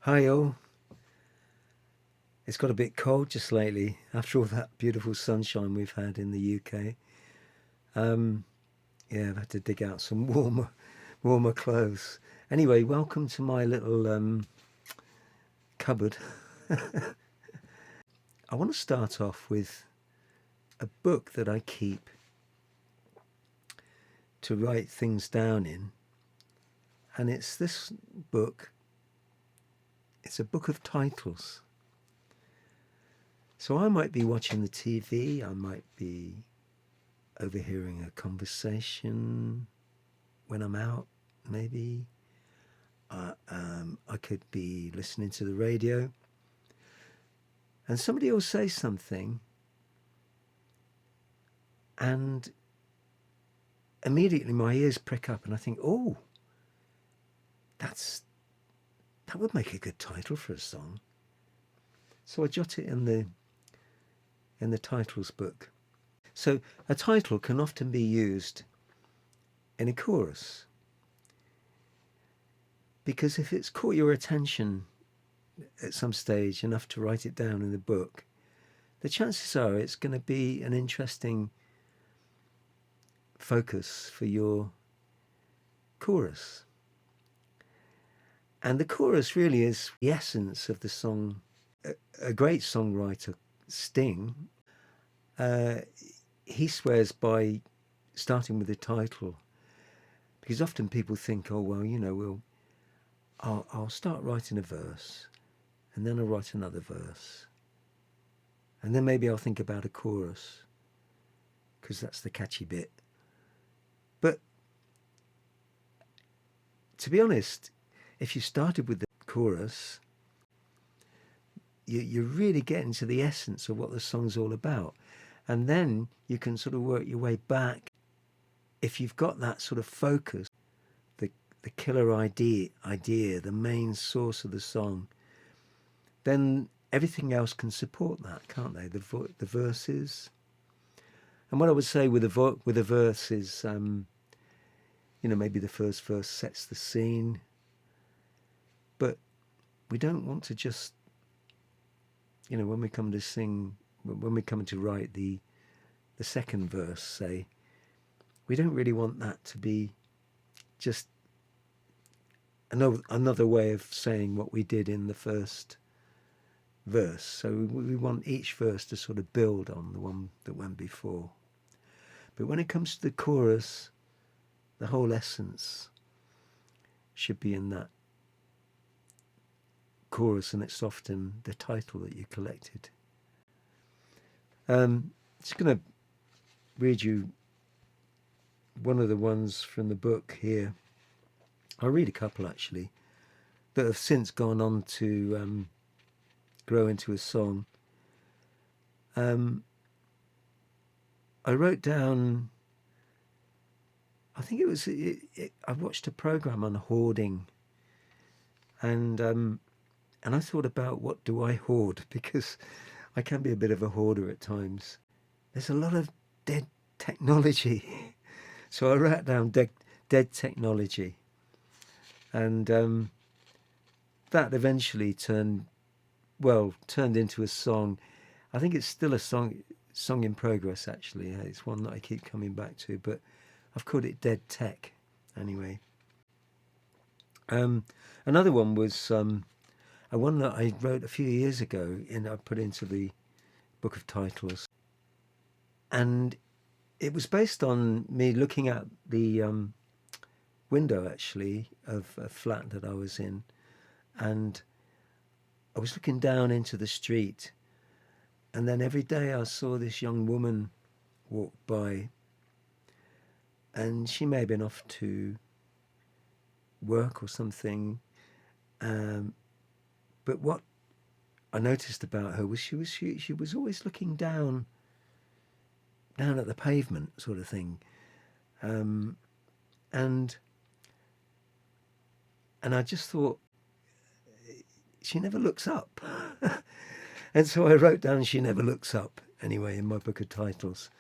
Hi all. It's got a bit cold just lately after all that beautiful sunshine we've had in the UK. Um, yeah, I've had to dig out some warmer clothes. Anyway, welcome to my little cupboard. I want to start off with a book that I keep to write things down in, and it's this book. It's a book of titles. So I might be watching the TV, I might be overhearing a conversation when I'm out, maybe. I could be listening to the radio, and somebody will say something, and immediately my ears prick up, and I think, oh, that would make a good title for a song. So I jot it in the titles book. So a title can often be used in a chorus, because if it's caught your attention at some stage enough to write it down in the book, the chances are it's going to be an interesting focus for your chorus. And the chorus really is the essence of the song. A great songwriter, Sting, he swears by starting with the title, because often people think, oh well, I'll start writing a verse, and then I'll write another verse, and then maybe I'll think about a chorus, because that's the catchy bit. But to be honest, if you started with the chorus, you're really getting to the essence of what the song's all about. And then you can sort of work your way back. If you've got that sort of focus, the killer idea, the main source of the song, then everything else can support that, can't they? The verses. And what I would say with a verse is, maybe the first verse sets the scene, but we don't want to just, when we come to sing, when we come to write the second verse, say, we don't really want that to be just another way of saying what we did in the first verse. So we want each verse to sort of build on the one that went before. But when it comes to the chorus, the whole essence should be in that chorus, and it's often the title that you collected. Just going to read you one of the ones from the book here. I'll read a couple actually that have since gone on to grow into a song. I wrote down, I think it was, I watched a program on hoarding, and I thought about, what do I hoard? Because I can be a bit of a hoarder at times. There's a lot of dead technology. So I wrote down dead technology. And that eventually turned into a song. I think it's still a song in progress, actually. It's one that I keep coming back to, but I've called it Dead Tech anyway. Another one was a one that I wrote a few years ago, and I put into the book of titles. And it was based on me looking at the window, actually, of a flat that I was in, and I was looking down into the street, and then every day I saw this young woman walk by, and she may have been off to work or something, but what I noticed about her was she was always looking down at the pavement, sort of thing, and I just thought, she never looks up. And so I wrote down, she never looks up, anyway, in my book of titles.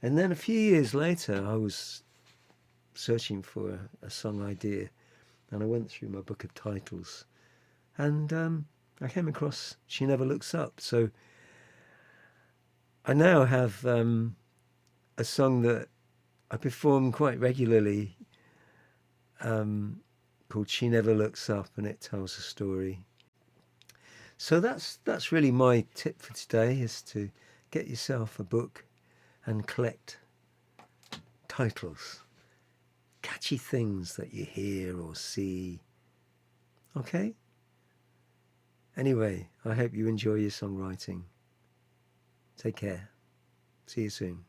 And then a few years later, I was searching for a song idea, and I went through my book of titles, and I came across She Never Looks Up. So I now have a song that I perform quite regularly called She Never Looks Up, and it tells a story. So that's really my tip for today, is to get yourself a book and collect titles, catchy things that you hear or see. Okay? Anyway, I hope you enjoy your songwriting. Take care. See you soon.